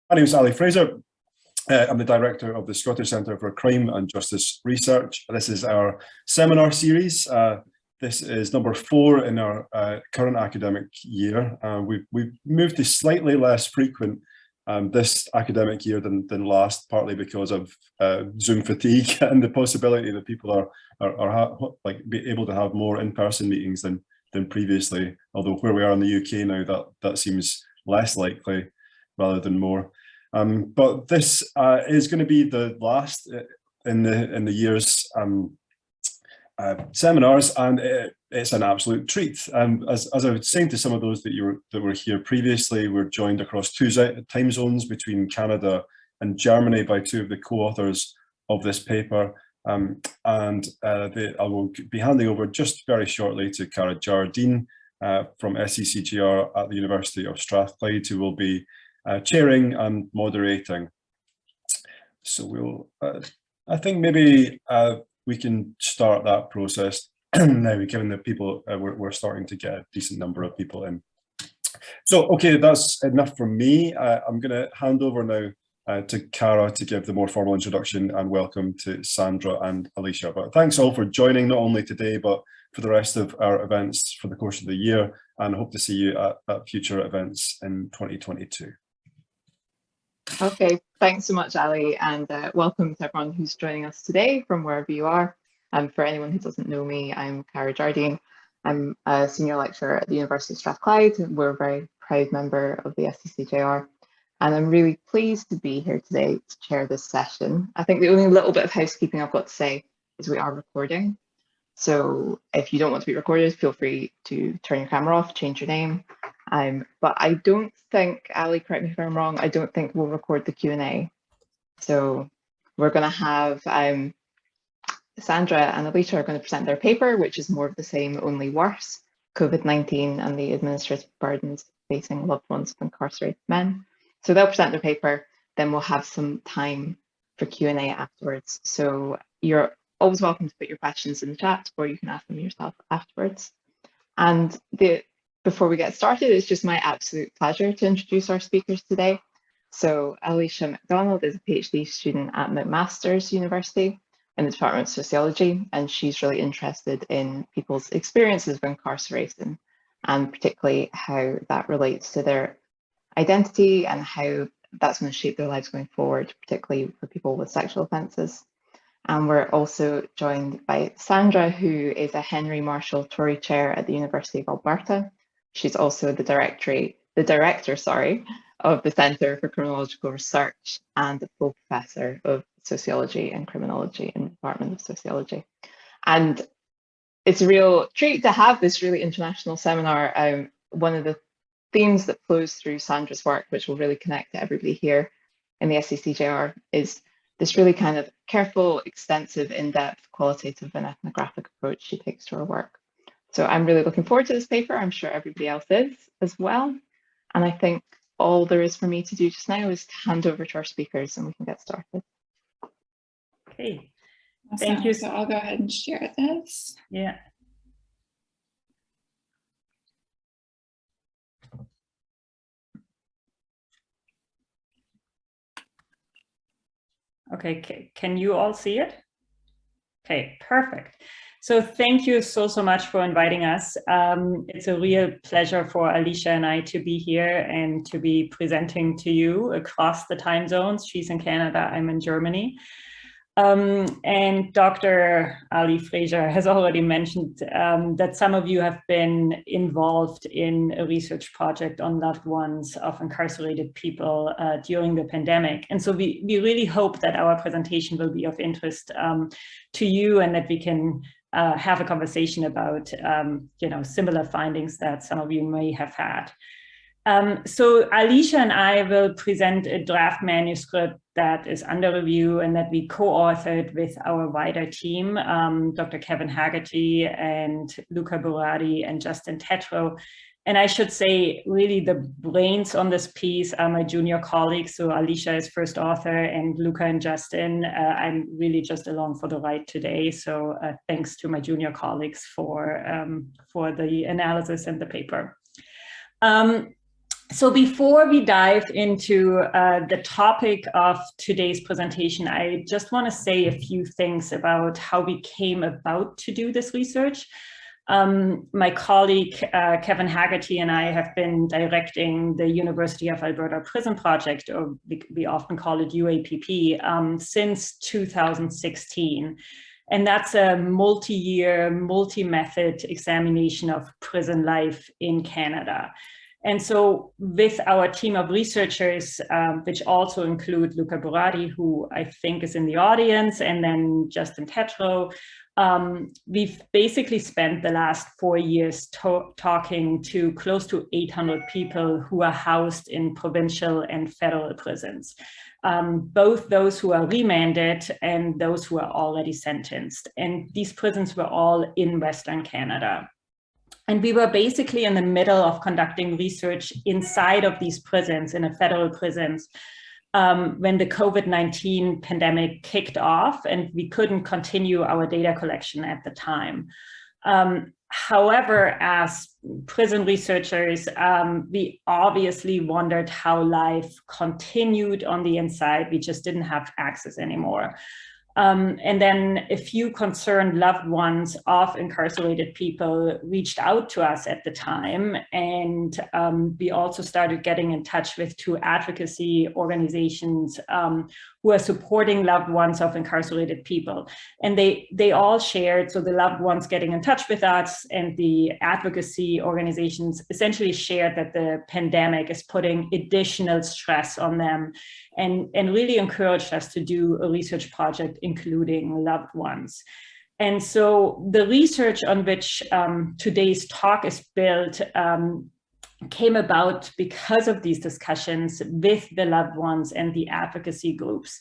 My name is Ali Fraser. I'm the director of the Scottish Centre for Crime and Justice Research. This is our seminar series. This is number 4 in our current academic year. We've moved to slightly less frequent this academic year than last, partly because of Zoom fatigue and the possibility that people are be able to have more in-person meetings than previously. Although where we are in the UK now, that seems less likely rather than more. But this is going to be the last in the year's seminars, and it's an absolute treat. As I was saying to some of those that were here previously, we're joined across 2 time zones between Canada and Germany by 2 of the co-authors of this paper. I will be handing over just very shortly to Cara Jardine from SCCJR at the University of Strathclyde, who will be chairing and moderating. So we'll, I think maybe we can start that process now, given that people, we're starting to get a decent number of people in. So, okay, that's enough from me. I'm going to hand over now to Cara to give the more formal introduction, and welcome to Sandra and Alysha. But thanks all for joining, not only today, but for the rest of our events for the course of the year, and hope to see you at future events in 2022. Okay, thanks so much, Ali, and welcome to everyone who's joining us today from wherever you are. For anyone who doesn't know me, I'm Cara Jardine. I'm a senior lecturer at the University of Strathclyde. We're a very proud member of the SCCJR, and I'm really pleased to be here today to chair this session. I think the only little bit of housekeeping I've got to say is we are recording. So if you don't want to be recorded, feel free to turn your camera off, change your name. But I don't think, Ali, correct me if I'm wrong, I don't think we'll record the Q&A. So we're going to have Sandra and Alysha are going to present their paper, which is more of the same, only worse: COVID-19 and the administrative burdens facing loved ones of incarcerated men. So they'll present their paper, then we'll have some time for Q&A afterwards. So you're always welcome to put your questions in the chat, or you can ask them yourself afterwards. And before we get started, it's just my absolute pleasure to introduce our speakers today. So Alysha McDonald is a PhD student at McMaster's University in the Department of Sociology, and she's really interested in people's experiences of incarceration, and particularly how that relates to their identity and how that's going to shape their lives going forward, particularly for people with sexual offences. And we're also joined by Sandra, who is a Henry Marshall Torrey Chair at the University of Alberta. She's also the director of the Centre for Criminological Research and a full professor of sociology and criminology in the Department of Sociology. And it's a real treat to have this really international seminar. One of the themes that flows through Sandra's work, which will really connect to everybody here in the SCCJR, is this really kind of careful, extensive, in-depth, qualitative and ethnographic approach she takes to her work. So I'm really looking forward to this paper. I'm sure everybody else is as well. And I think all there is for me to do just now is to hand over to our speakers and we can get started. Okay, awesome. Thank you. So I'll go ahead and share this. Yeah. Okay, can you all see it? Okay, perfect. So thank you so much for inviting us. It's a real pleasure for Alysha and I to be here and to be presenting to you across the time zones. She's in Canada, I'm in Germany. And Dr. Ali Fraser has already mentioned that some of you have been involved in a research project on loved ones of incarcerated people during the pandemic. And so we really hope that our presentation will be of interest to you, and that we can have a conversation about similar findings that some of you may have had. So Alysha and I will present a draft manuscript that is under review and that we co-authored with our wider team, Dr. Kevin Haggerty and Luca Borati and Justin Tetro. And I should say, really, the brains on this piece are my junior colleagues. So Alysha is first author, and Luca and Justin, I'm really just along for the ride today. So thanks to my junior colleagues for the analysis and the paper. So before we dive into the topic of today's presentation, I just want to say a few things about how we came about to do this research. My colleague, Kevin Haggerty, and I have been directing the University of Alberta Prison Project, or we often call it UAPP, since 2016. And that's a multi-year, multi-method examination of prison life in Canada. And so with our team of researchers, which also include Luca Burati, who I think is in the audience, and then Justin Tetro, we've basically spent the last 4 years talking to close to 800 people who are housed in provincial and federal prisons, both those who are remanded and those who are already sentenced. And these prisons were all in Western Canada. And we were basically in the middle of conducting research inside of these prisons, in the federal prisons, when the COVID-19 pandemic kicked off, and we couldn't continue our data collection at the time. However, as prison researchers, we obviously wondered how life continued on the inside. We just didn't have access anymore. And then a few concerned loved ones of incarcerated people reached out to us at the time. And we also started getting in touch with 2 advocacy organizations who are supporting loved ones of incarcerated people. And they all shared, so the loved ones getting in touch with us and the advocacy organizations essentially shared that the pandemic is putting additional stress on them, and really encouraged us to do a research project including loved ones. And so the research on which today's talk is built came about because of these discussions with the loved ones and the advocacy groups.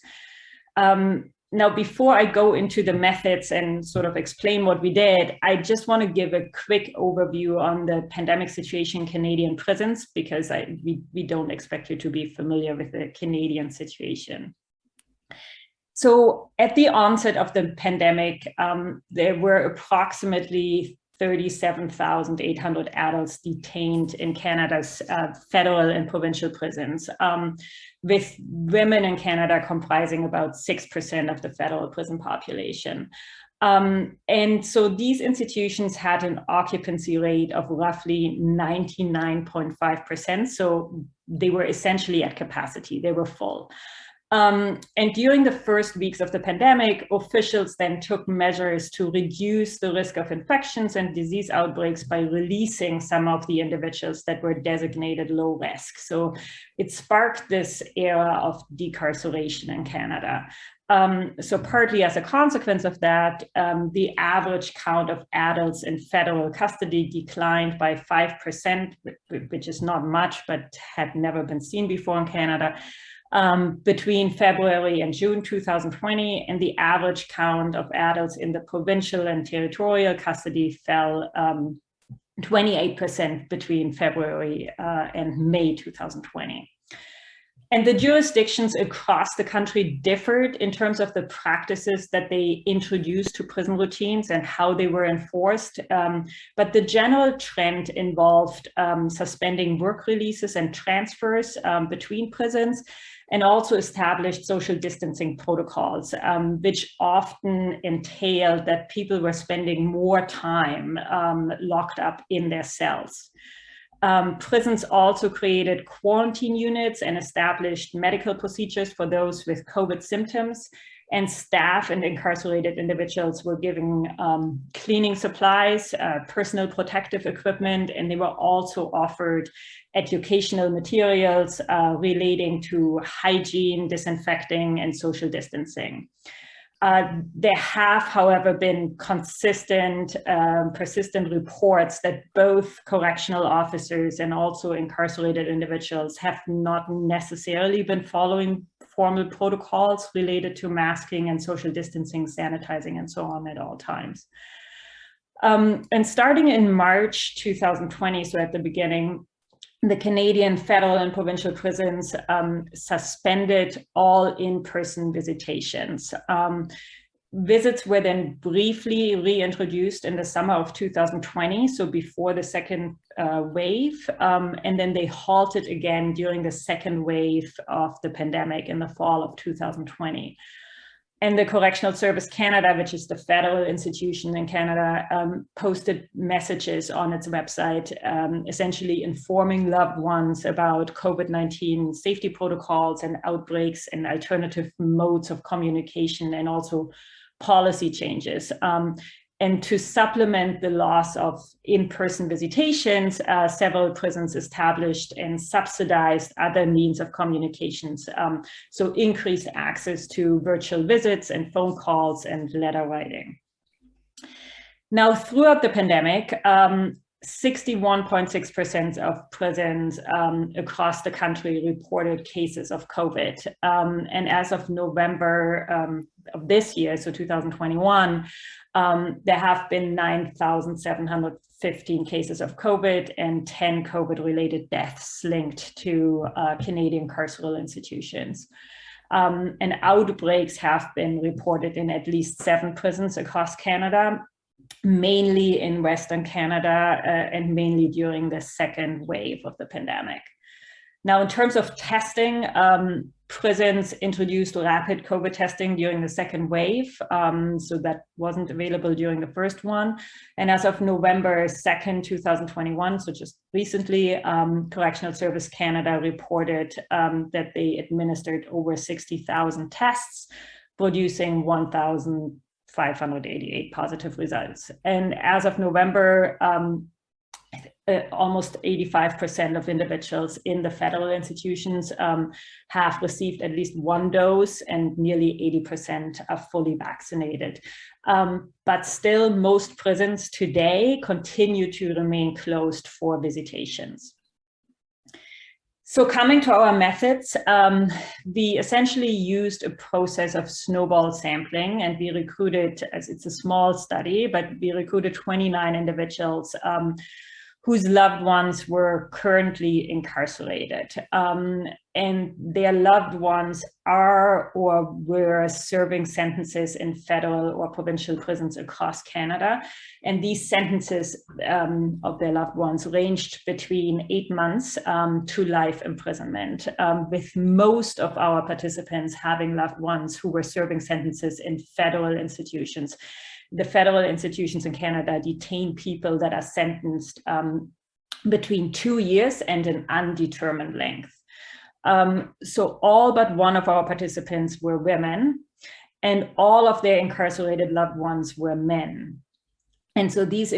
Now, before I go into the methods and sort of explain what we did, I just want to give a quick overview on the pandemic situation in Canadian prisons, because we don't expect you to be familiar with the Canadian situation. So at the onset of the pandemic, there were approximately 37,800 adults detained in Canada's federal and provincial prisons, with women in Canada comprising about 6% of the federal prison population. And so these institutions had an occupancy rate of roughly 99.5%. So they were essentially at capacity, they were full. And during the first weeks of the pandemic, officials then took measures to reduce the risk of infections and disease outbreaks by releasing some of the individuals that were designated low risk. So it sparked this era of decarceration in Canada. So partly as a consequence of that, the average count of adults in federal custody declined by 5%, which is not much, but had never been seen before in Canada, between February and June 2020, and the average count of adults in the provincial and territorial custody fell 28% between February and May 2020. And the jurisdictions across the country differed in terms of the practices that they introduced to prison routines and how they were enforced. But the general trend involved suspending work releases and transfers between prisons, and also established social distancing protocols, which often entailed that people were spending more time locked up in their cells. Prisons also created quarantine units and established medical procedures for those with COVID symptoms, and staff and incarcerated individuals were given cleaning supplies, personal protective equipment, and they were also offered educational materials relating to hygiene, disinfecting, and social distancing. There have, however, been persistent reports that both correctional officers and also incarcerated individuals have not necessarily been following formal protocols related to masking and social distancing, sanitizing, and so on at all times. And starting in March 2020, so at the beginning, the Canadian federal and provincial prisons suspended all in-person visitations. Visits were then briefly reintroduced in the summer of 2020, so before the second wave, and then they halted again during the second wave of the pandemic in the fall of 2020. And the Correctional Service Canada, which is the federal institution in Canada, posted messages on its website, essentially informing loved ones about COVID-19 safety protocols and outbreaks and alternative modes of communication, and also policy changes. And to supplement the loss of in-person visitations, several prisons established and subsidized other means of communications. So increased access to virtual visits and phone calls and letter writing. Now, throughout the pandemic, 61.6% of prisons across the country reported cases of COVID. And as of November of this year, so 2021, there have been 9,715 cases of COVID and 10 COVID-related deaths linked to Canadian carceral institutions. And outbreaks have been reported in at least 7 prisons across Canada, mainly in Western Canada, and mainly during the second wave of the pandemic. Now, in terms of testing, prisons introduced rapid COVID testing during the second wave, so that wasn't available during the first one. And as of November 2nd, 2021, so just recently, Correctional Service Canada reported that they administered over 60,000 tests, producing 1,588 positive results. And as of November, almost 85% of individuals in the federal institutions have received at least 1 dose, and nearly 80% are fully vaccinated. But still, most prisons today continue to remain closed for visitations. So coming to our methods, we essentially used a process of snowball sampling, and we recruited, as it's a small study, but we recruited 29 individuals whose loved ones were currently incarcerated. And their loved ones are or were serving sentences in federal or provincial prisons across Canada. And these sentences of their loved ones ranged between 8 months to life imprisonment, with most of our participants having loved ones who were serving sentences in federal institutions. The federal institutions in Canada detain people that are sentenced between 2 years and an undetermined length. So all but one of our participants were women, and all of their incarcerated loved ones were men. And so these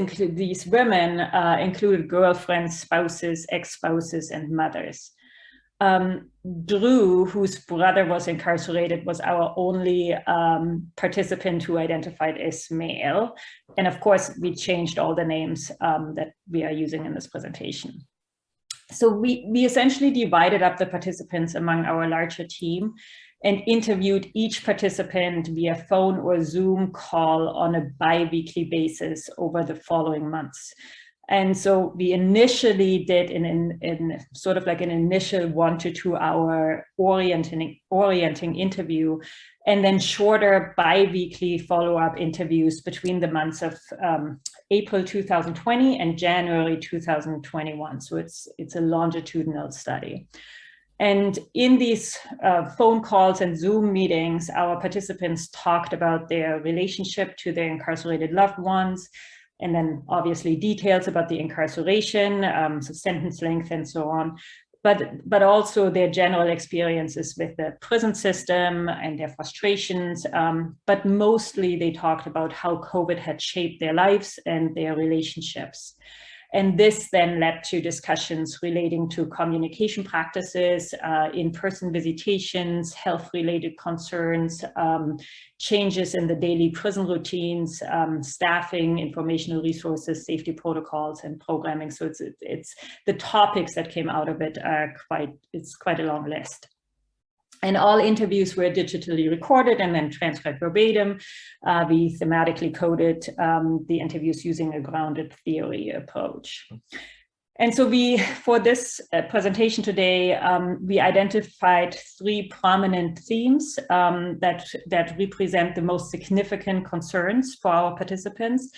women included girlfriends, spouses, ex-spouses, and mothers. Drew, whose brother was incarcerated, was our only participant who identified as male. And of course, we changed all the names that we are using in this presentation. So we essentially divided up the participants among our larger team and interviewed each participant via phone or Zoom call on a bi-weekly basis over the following months. And so we initially did in sort of like an initial 1 to 2 hour orienting interview, and then shorter bi-weekly follow-up interviews between the months of April 2020 and January 2021. So it's a longitudinal study. And in these phone calls and Zoom meetings, our participants talked about their relationship to their incarcerated loved ones, and then obviously details about the incarceration, so sentence length and so on, but also their general experiences with the prison system and their frustrations. But mostly they talked about how COVID had shaped their lives and their relationships. And this then led to discussions relating to communication practices, in-person visitations, health-related concerns, changes in the daily prison routines, staffing, informational resources, safety protocols, and programming. So it's the topics that came out of it are it's quite a long list. And all interviews were digitally recorded and then transcribed verbatim. We thematically coded the interviews using a grounded theory approach. And so for this presentation today, we identified 3 prominent themes that represent the most significant concerns for our participants.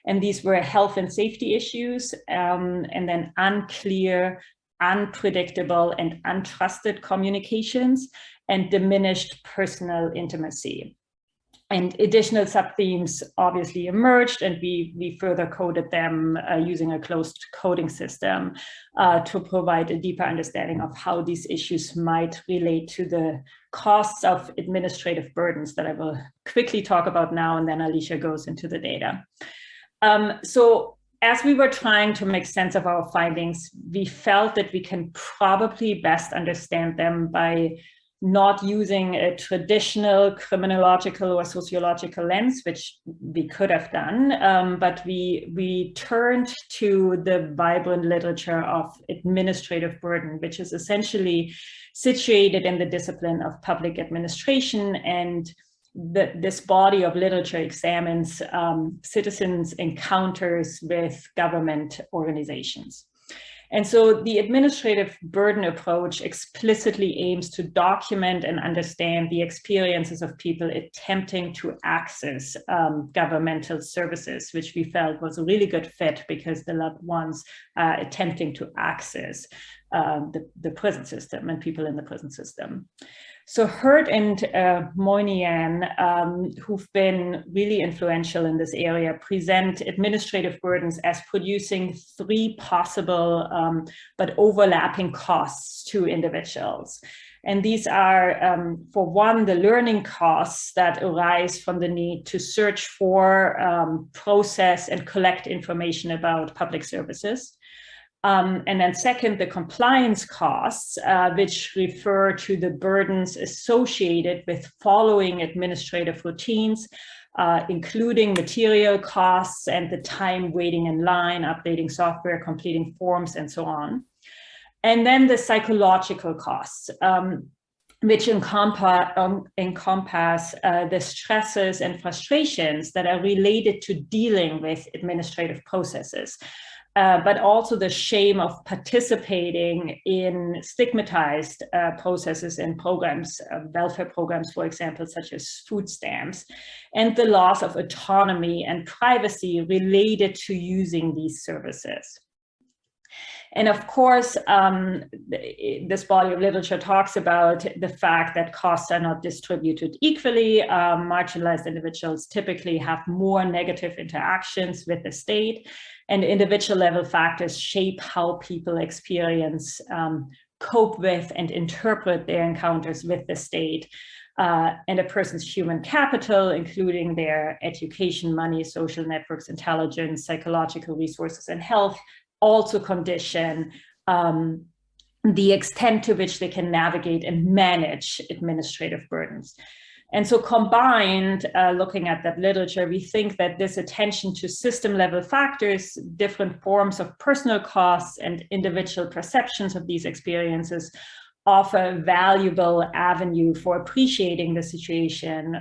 And these were health and safety issues, and then unclear, unpredictable, and untrusted communications, and diminished personal intimacy. And additional sub-themes obviously emerged, and we further coded them using a closed coding system to provide a deeper understanding of how these issues might relate to the costs of administrative burdens that I will quickly talk about now, and then Alysha goes into the data. So as we were trying to make sense of our findings, we felt that we can probably best understand them by not using a traditional criminological or sociological lens, which we could have done, but we turned to the vibrant literature of administrative burden, which is essentially situated in the discipline of public administration. And this body of literature examines citizens' encounters with government organizations. And so the administrative burden approach explicitly aims to document and understand the experiences of people attempting to access governmental services, which we felt was a really good fit because the loved ones attempting to access the prison system and people in the prison system. So Hurt and Moynihan, who've been really influential in this area, present administrative burdens as producing 3 possible but overlapping costs to individuals. And these are, for one, the learning costs that arise from the need to search for, process, and collect information about public services. And then second, the compliance costs, which refer to the burdens associated with following administrative routines, including material costs and the time waiting in line, updating software, completing forms, and so on. And then the psychological costs, which encompass the stresses and frustrations that are related to dealing with administrative processes. But also the shame of participating in stigmatized processes and programs, welfare programs, for example, such as food stamps, and the loss of autonomy and privacy related to using these services. And of course, this body of literature talks about the fact that costs are not distributed equally. Marginalized individuals typically have more negative interactions with the state, and individual level factors shape how people experience, cope with, and interpret their encounters with the state. And a person's human capital, including their education, money, social networks, intelligence, psychological resources, and health, also condition the extent to which they can navigate and manage administrative burdens. And so combined, looking at that literature, we think that this attention to system level factors, different forms of personal costs, and individual perceptions of these experiences offer a valuable avenue for appreciating the situation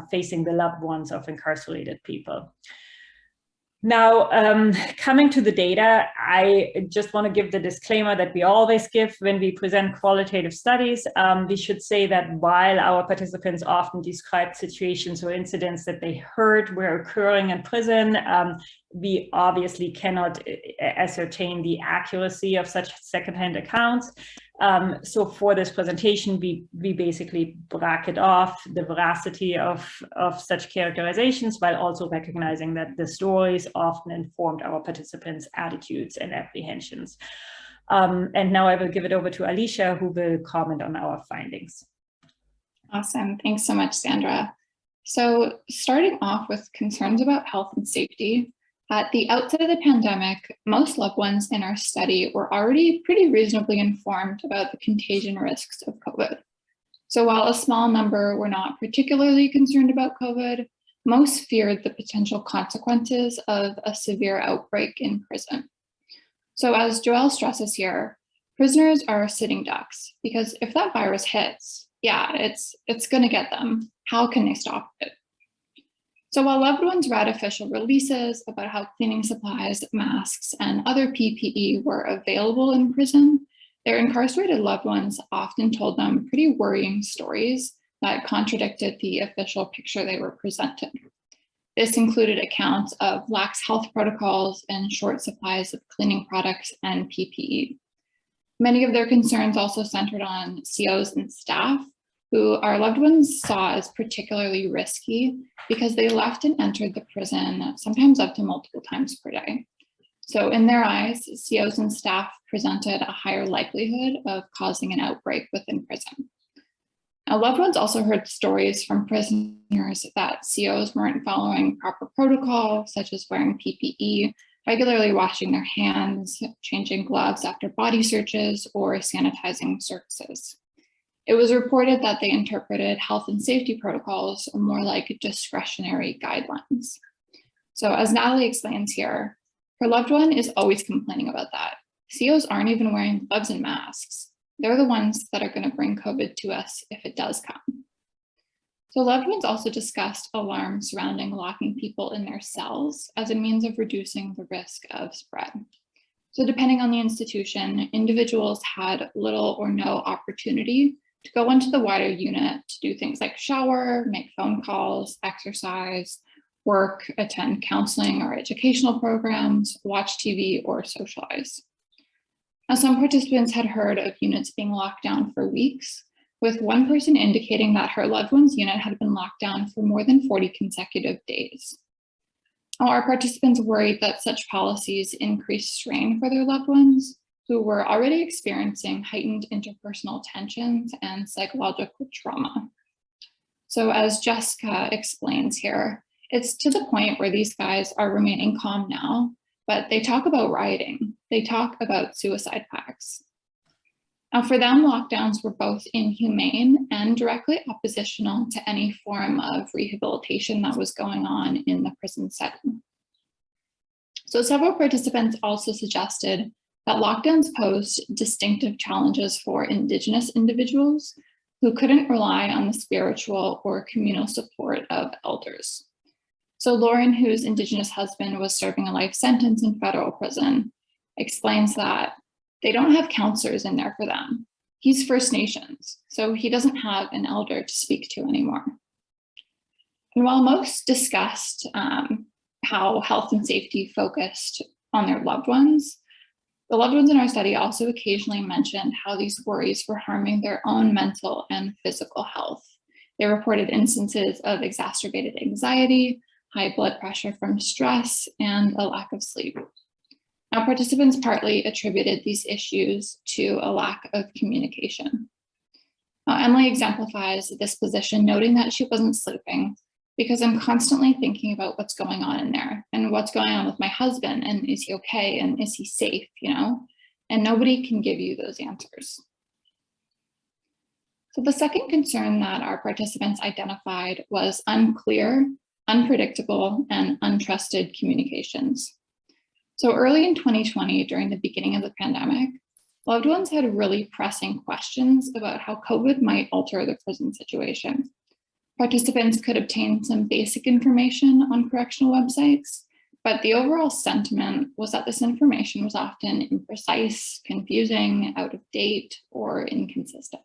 facing the loved ones of incarcerated people. Now, coming to the data, I just want to give the disclaimer that we always give when we present qualitative studies. We should say that while our participants often described situations or incidents that they heard were occurring in prison, we obviously cannot ascertain the accuracy of such secondhand accounts. So for this presentation, we basically bracket off the veracity of such characterizations, while also recognizing that the stories often informed our participants' attitudes and apprehensions. And now I will give it over to Alysha, who will comment on our findings. Awesome. Thanks so much, Sandra. So starting off with concerns about health and safety, at the outset of the pandemic, most loved ones in our study were already pretty reasonably informed about the contagion risks of COVID. So while a small number were not particularly concerned about COVID, most feared the potential consequences of a severe outbreak in prison. So as Joelle stresses here, prisoners are sitting ducks because if that virus hits, yeah, it's going to get them. How can they stop it? So while loved ones read official releases about how cleaning supplies, masks, and other PPE were available in prison, their incarcerated loved ones often told them pretty worrying stories that contradicted the official picture they were presented. This included accounts of lax health protocols and short supplies of cleaning products and PPE. Many of their concerns also centered on COs and staff, who our loved ones saw as particularly risky because they left and entered the prison sometimes up to multiple times per day. So in their eyes, COs and staff presented a higher likelihood of causing an outbreak within prison. Now, loved ones also heard stories from prisoners that COs weren't following proper protocol, such as wearing PPE, regularly washing their hands, changing gloves after body searches, or sanitizing surfaces. It was reported that they interpreted health and safety protocols more like discretionary guidelines. So as Natalie explains here, her loved one is always complaining about that. COs aren't even wearing gloves and masks. They're the ones that are going to bring COVID to us if it does come. So loved ones also discussed alarms surrounding locking people in their cells as a means of reducing the risk of spread. So depending on the institution, individuals had little or no opportunity to go into the wider unit to do things like shower, make phone calls, exercise, work, attend counseling or educational programs, watch TV, or socialize. Now, some participants had heard of units being locked down for weeks, with one person indicating that her loved one's unit had been locked down for more than 40 consecutive days. Now, our participants worried that such policies increased strain for their loved ones, who were already experiencing heightened interpersonal tensions and psychological trauma. So as Jessica explains here, it's to the point where these guys are remaining calm now, but they talk about rioting. They talk about suicide pacts. Now for them, lockdowns were both inhumane and directly oppositional to any form of rehabilitation that was going on in the prison setting. So several participants also suggested that lockdowns posed distinctive challenges for Indigenous individuals who couldn't rely on the spiritual or communal support of elders. So Lauren, whose Indigenous husband was serving a life sentence in federal prison, explains that they don't have counselors in there for them. He's First Nations, so he doesn't have an elder to speak to anymore. And while most discussed how health and safety focused on their loved ones, the loved ones in our study also occasionally mentioned how these worries were harming their own mental and physical health. They reported instances of exacerbated anxiety, high blood pressure from stress, and a lack of sleep. Now, participants partly attributed these issues to a lack of communication. Now, Emily exemplifies this position, noting that she wasn't sleeping because I'm constantly thinking about what's going on in there and what's going on with my husband, and is he okay, and is he safe, you know? And nobody can give you those answers. So the second concern that our participants identified was unclear, unpredictable, and untrusted communications. So early in 2020, during the beginning of the pandemic, loved ones had really pressing questions about how COVID might alter the prison situation. Participants could obtain some basic information on correctional websites, but the overall sentiment was that this information was often imprecise, confusing, out of date, or inconsistent.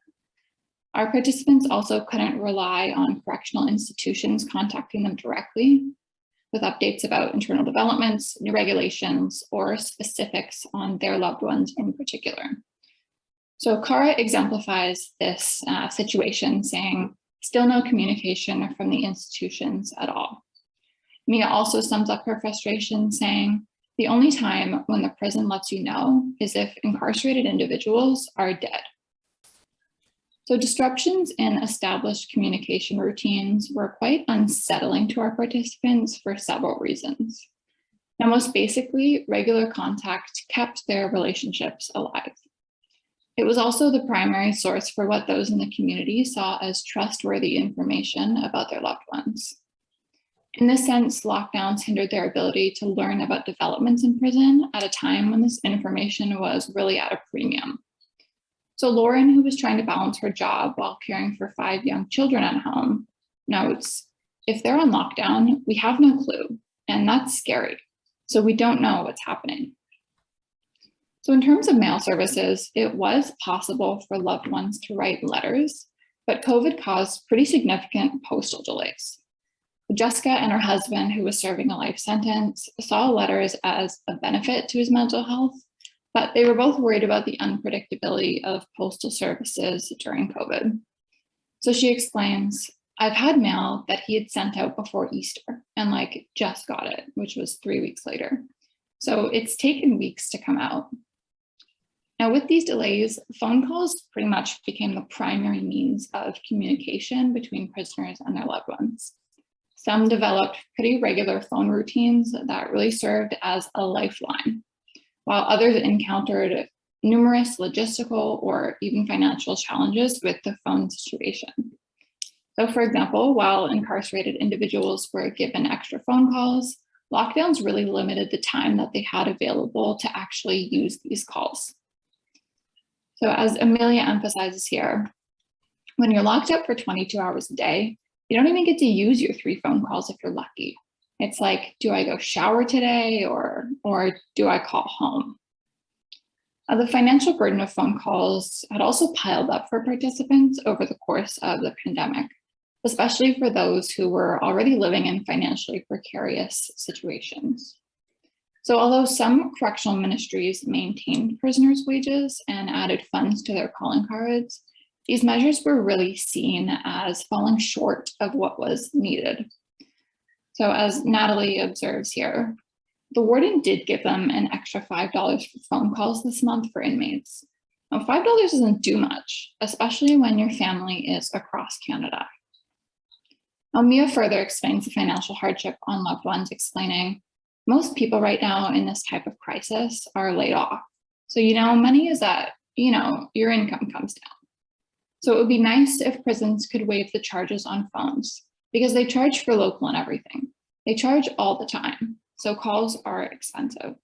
Our participants also couldn't rely on correctional institutions contacting them directly with updates about internal developments, new regulations, or specifics on their loved ones in particular. So Cara exemplifies this situation, saying, still no communication from the institutions at all. Mia also sums up her frustration, saying, the only time when the prison lets you know is if incarcerated individuals are dead. So disruptions in established communication routines were quite unsettling to our participants for several reasons. Now, most basically, regular contact kept their relationships alive. It was also the primary source for what those in the community saw as trustworthy information about their loved ones. In this sense, lockdowns hindered their ability to learn about developments in prison at a time when this information was really at a premium. So Lauren, who was trying to balance her job while caring for 5 young children at home, notes, if they're on lockdown, we have no clue, and that's scary. So we don't know what's happening. So in terms of mail services, it was possible for loved ones to write letters, but COVID caused pretty significant postal delays. Jessica and her husband, who was serving a life sentence, saw letters as a benefit to his mental health, but they were both worried about the unpredictability of postal services during COVID. So she explains, I've had mail that he had sent out before Easter and just got it, which was 3 weeks later. So it's taken weeks to come out. Now with these delays, phone calls pretty much became the primary means of communication between prisoners and their loved ones. Some developed pretty regular phone routines that really served as a lifeline, while others encountered numerous logistical or even financial challenges with the phone situation. So for example, while incarcerated individuals were given extra phone calls, lockdowns really limited the time that they had available to actually use these calls. So as Amelia emphasizes here, when you're locked up for 22 hours a day, you don't even get to use your 3 phone calls if you're lucky. It's like, do I go shower today or do I call home? The financial burden of phone calls had also piled up for participants over the course of the pandemic, especially for those who were already living in financially precarious situations. So although some correctional ministries maintained prisoners' wages and added funds to their calling cards, these measures were really seen as falling short of what was needed. So as Natalie observes here, the warden did give them an extra $5 for phone calls this month for inmates. Now, $5 doesn't do much, especially when your family is across Canada. Now, Mia further explains the financial hardship on loved ones, explaining, most people right now in this type of crisis are laid off. So, money is that, your income comes down. So it would be nice if prisons could waive the charges on phones because they charge for local and everything. They charge all the time. So calls are expensive.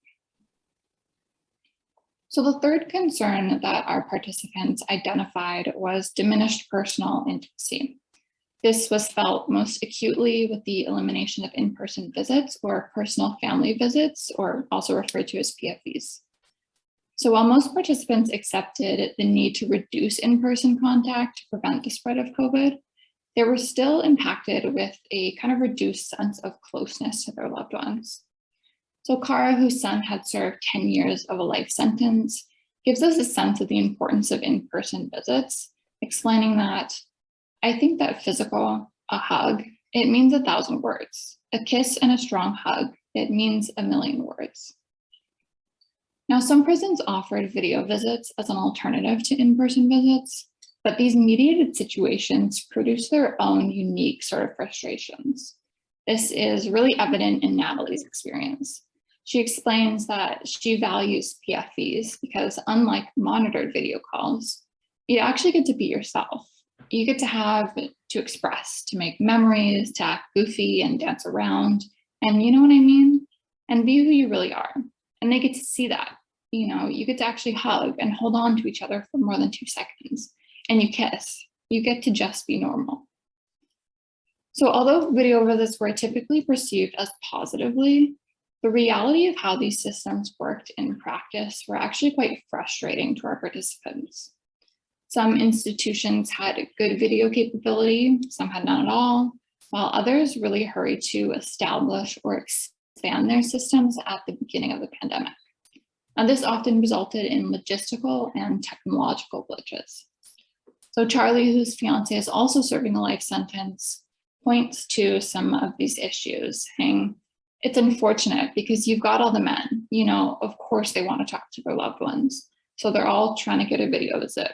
So the third concern that our participants identified was diminished personal intimacy. This was felt most acutely with the elimination of in-person visits or personal family visits, or also referred to as PFVs. So while most participants accepted the need to reduce in-person contact to prevent the spread of COVID, they were still impacted with a kind of reduced sense of closeness to their loved ones. So Cara, whose son had served 10 years of a life sentence, gives us a sense of the importance of in-person visits, explaining that, I think that physical, a hug, it means 1,000 words. A kiss and a strong hug, it means 1,000,000 words. Now, some prisons offered video visits as an alternative to in-person visits, but these mediated situations produce their own unique sort of frustrations. This is really evident in Natalie's experience. She explains that she values PFVs because unlike monitored video calls, you actually get to be yourself. You get to have to express, to make memories, to act goofy and dance around, and you know what I mean? And be who you really are. And they get to see that. You get to actually hug and hold on to each other for more than 2 seconds. And you kiss. You get to just be normal. So although video visits were typically perceived as positively, the reality of how these systems worked in practice were actually quite frustrating to our participants. Some institutions had good video capability, some had none at all, while others really hurried to establish or expand their systems at the beginning of the pandemic. Now, this often resulted in logistical and technological glitches. So Charlie, whose fiance is also serving a life sentence, points to some of these issues, saying, it's unfortunate because you've got all the men, of course they want to talk to their loved ones. So they're all trying to get a video visit.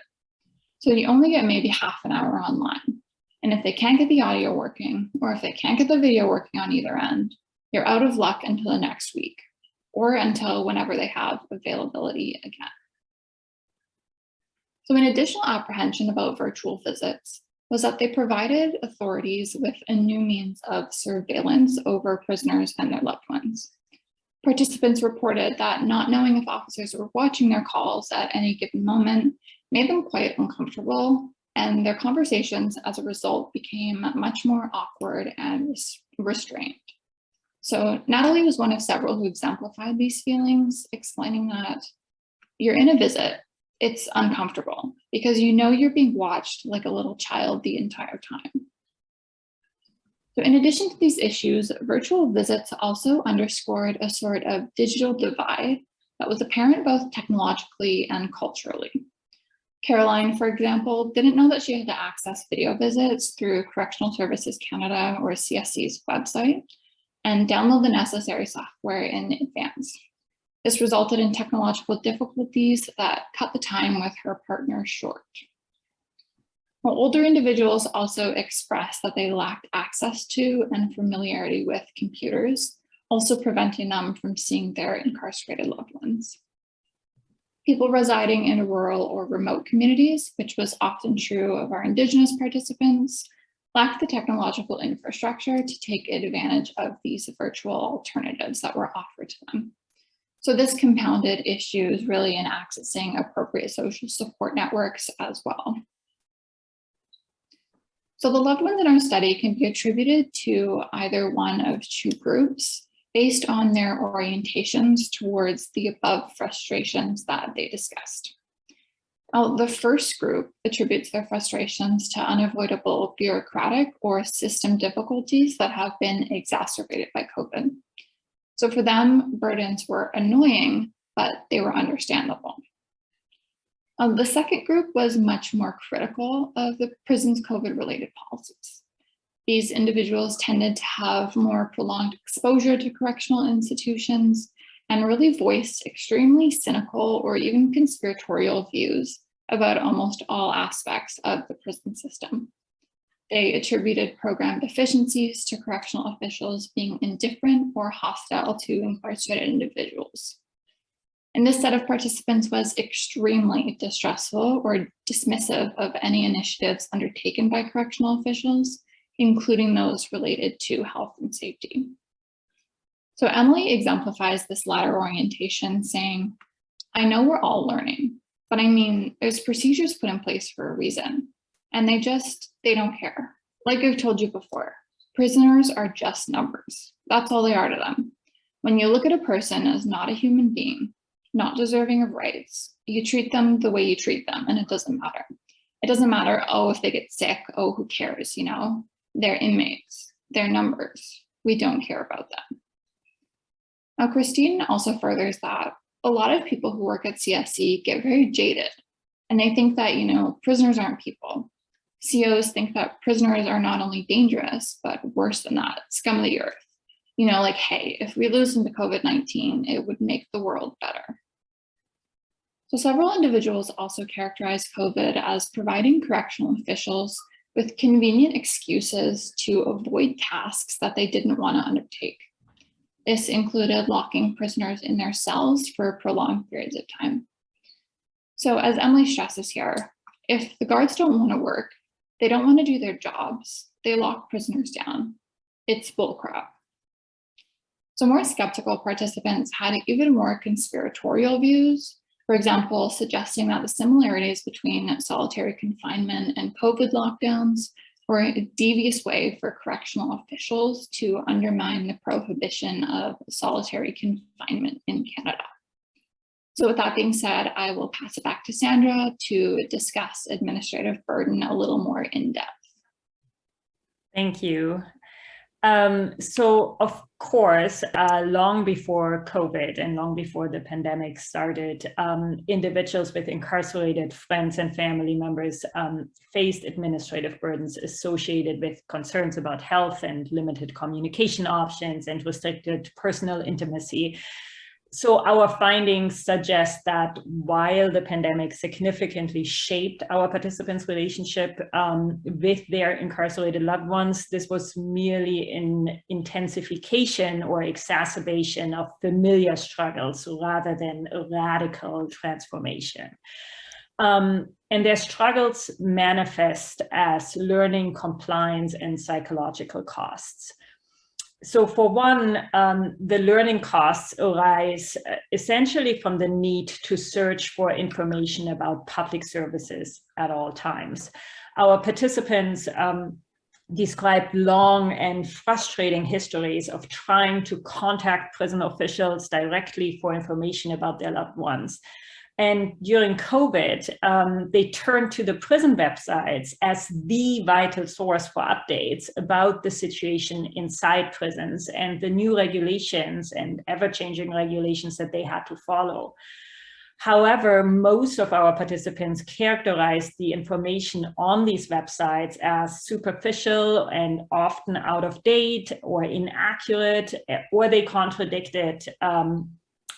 So you only get maybe half an hour online. And if they can't get the audio working, or if they can't get the video working on either end, you're out of luck until the next week, or until whenever they have availability again. So an additional apprehension about virtual visits was that they provided authorities with a new means of surveillance over prisoners and their loved ones. Participants reported that not knowing if officers were watching their calls at any given moment made them quite uncomfortable, and their conversations as a result became much more awkward and restrained. So Natalie was one of several who exemplified these feelings, explaining that you're in a visit, it's uncomfortable because you know you're being watched like a little child the entire time. So in addition to these issues, virtual visits also underscored a sort of digital divide that was apparent both technologically and culturally. Caroline, for example, didn't know that she had to access video visits through Correctional Services Canada or CSC's website and download the necessary software in advance. This resulted in technological difficulties that cut the time with her partner short. Well, older individuals also expressed that they lacked access to and familiarity with computers, also preventing them from seeing their incarcerated loved ones. People residing in rural or remote communities, which was often true of our Indigenous participants, lacked the technological infrastructure to take advantage of these virtual alternatives that were offered to them. So this compounded issues really in accessing appropriate social support networks as well. So the loved ones in our study can be attributed to either one of two groups based on their orientations towards the above frustrations that they discussed. The first group attributes their frustrations to unavoidable bureaucratic or system difficulties that have been exacerbated by COVID. So for them, burdens were annoying, but they were understandable. The second group was much more critical of the prison's COVID-related policies. These individuals tended to have more prolonged exposure to correctional institutions and really voiced extremely cynical or even conspiratorial views about almost all aspects of the prison system. They attributed program deficiencies to correctional officials being indifferent or hostile to incarcerated individuals. And this set of participants was extremely distrustful or dismissive of any initiatives undertaken by correctional officials, including those related to health and safety. So Emily exemplifies this latter orientation, saying, I know we're all learning, but I mean, there's procedures put in place for a reason, and they don't care. Like I've told you before, prisoners are just numbers. That's all they are to them. When you look at a person as not a human being, not deserving of rights, you treat them the way you treat them, and it doesn't matter. It doesn't matter, oh, if they get sick, oh, who cares, you know? They're inmates, they're numbers. We don't care about them. Now, Christine also furthers that a lot of people who work at CSC get very jaded, and they think that, you know, prisoners aren't people. COs think that prisoners are not only dangerous, but worse than that, scum of the earth. You know, like, hey, if we lose them to COVID-19, it would make the world better. So several individuals also characterize COVID as providing correctional officials with convenient excuses to avoid tasks that they didn't want to undertake. This included locking prisoners in their cells for prolonged periods of time. So as Emily stresses here, if the guards don't want to work, they don't want to do their jobs, they lock prisoners down. It's bullcrap. So more skeptical participants had even more conspiratorial views, for example, suggesting that the similarities between solitary confinement and COVID lockdowns were a devious way for correctional officials to undermine the prohibition of solitary confinement in Canada. So with that being said, I will pass it back to Sandra to discuss administrative burden a little more in depth. Thank you. So of course, long before COVID and long before the pandemic started, individuals with incarcerated friends and family members faced administrative burdens associated with concerns about health and limited communication options and restricted personal intimacy. So our findings suggest that while the pandemic significantly shaped our participants' relationship with their incarcerated loved ones, this was merely an intensification or exacerbation of familiar struggles rather than a radical transformation. And their struggles manifest as learning, compliance, and psychological costs. So for one, the learning costs arise essentially from the need to search for information about public services at all times. Our participants described long and frustrating histories of trying to contact prison officials directly for information about their loved ones. And during COVID, they turned to the prison websites as the vital source for updates about the situation inside prisons and the new regulations and ever-changing regulations that they had to follow. However, most of our participants characterized the information on these websites as superficial and often out of date or inaccurate, or they contradicted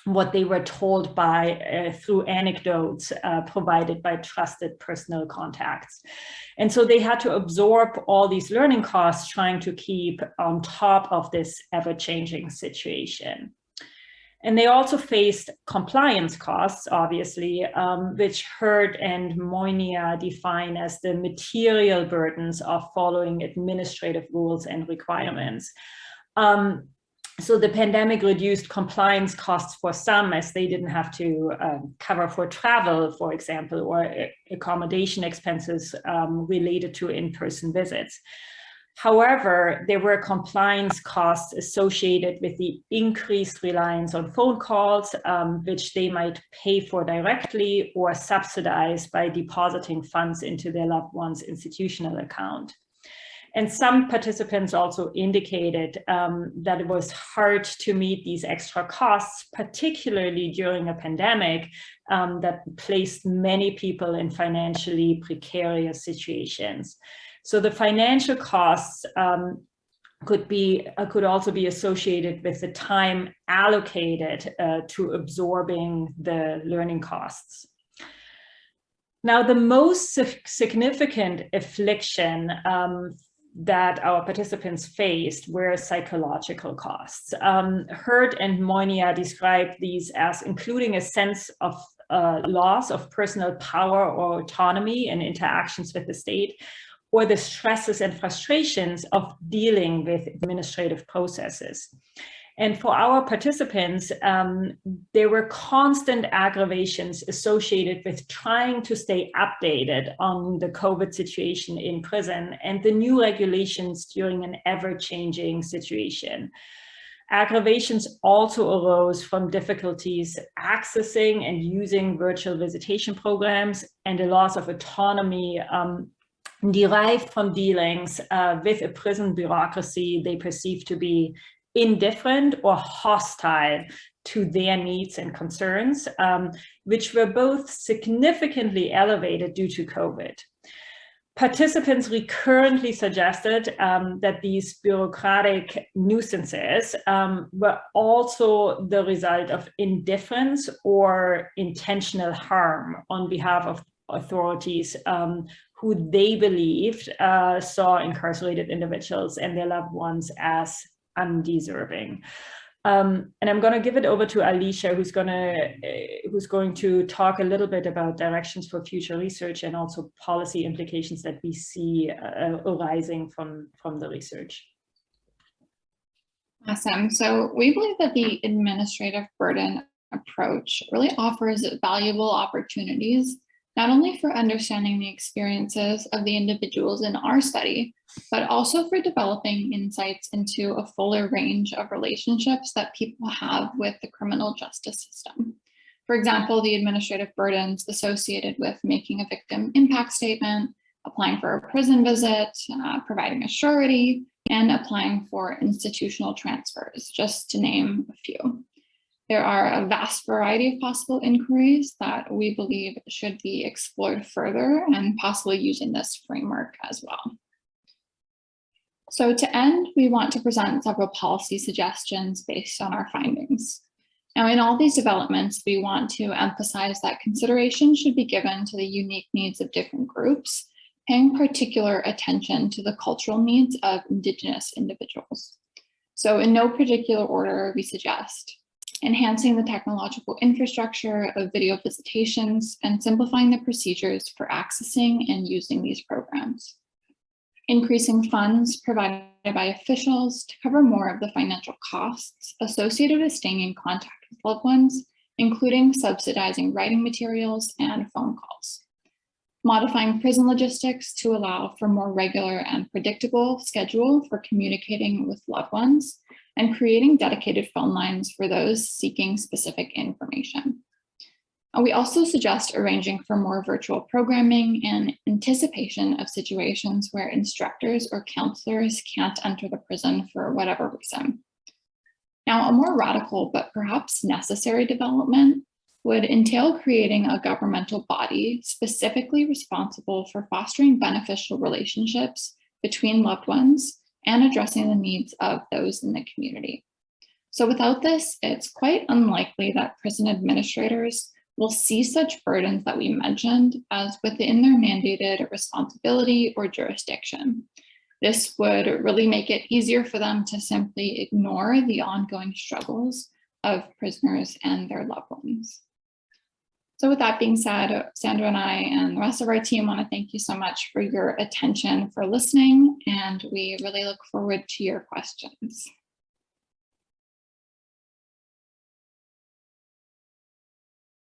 what they were told by through anecdotes provided by trusted personal contacts. And so they had to absorb all these learning costs trying to keep on top of this ever-changing situation. And they also faced compliance costs, obviously, which Hurd and Moynier define as the material burdens of following administrative rules and requirements. So the pandemic reduced compliance costs for some, as they didn't have to cover for travel, for example, or accommodation expenses related to in-person visits. However, there were compliance costs associated with the increased reliance on phone calls, which they might pay for directly or subsidize by depositing funds into their loved one's institutional account. And some participants also indicated that it was hard to meet these extra costs, particularly during a pandemic that placed many people in financially precarious situations. So the financial costs could also be associated with the time allocated to absorbing the learning costs. Now, the most significant affliction that our participants faced were psychological costs. Hurd and Moynier described these as including a sense of loss of personal power or autonomy in interactions with the state, or the stresses and frustrations of dealing with administrative processes. And for our participants, there were constant aggravations associated with trying to stay updated on the COVID situation in prison and the new regulations during an ever-changing situation. Aggravations also arose from difficulties accessing and using virtual visitation programs and a loss of autonomy derived from dealings with a prison bureaucracy they perceived to be indifferent or hostile to their needs and concerns, which were both significantly elevated due to COVID. Participants recurrently suggested that these bureaucratic nuisances were also the result of indifference or intentional harm on behalf of authorities who they believed saw incarcerated individuals and their loved ones as undeserving. And I'm going to give it over to Alysha, who's going to talk a little bit about directions for future research and also policy implications that we see arising from the research. Awesome. So we believe that the administrative burden approach really offers valuable opportunities, not only for understanding the experiences of the individuals in our study, but also for developing insights into a fuller range of relationships that people have with the criminal justice system. For example, the administrative burdens associated with making a victim impact statement, applying for a prison visit, providing a surety, and applying for institutional transfers, just to name a few. There are a vast variety of possible inquiries that we believe should be explored further and possibly using this framework as well. So to end, we want to present several policy suggestions based on our findings. Now, in all these developments, we want to emphasize that consideration should be given to the unique needs of different groups, paying particular attention to the cultural needs of Indigenous individuals. So in no particular order, we suggest enhancing the technological infrastructure of video visitations and simplifying the procedures for accessing and using these programs. increasing funds provided by officials to cover more of the financial costs associated with staying in contact with loved ones, including subsidizing writing materials and phone calls. Modifying prison logistics to allow for more regular and predictable schedule for communicating with loved ones, and creating dedicated phone lines for those seeking specific information. And we also suggest arranging for more virtual programming in anticipation of situations where instructors or counselors can't enter the prison for whatever reason. Now, a more radical but perhaps necessary development would entail creating a governmental body specifically responsible for fostering beneficial relationships between loved ones and addressing the needs of those in the community. So without this, it's quite unlikely that prison administrators will see such burdens that we mentioned as within their mandated responsibility or jurisdiction. This would really make it easier for them to simply ignore the ongoing struggles of prisoners and their loved ones. So with that being said, Sandra and I and the rest of our team want to thank you so much for your attention, for listening, and we really look forward to your questions.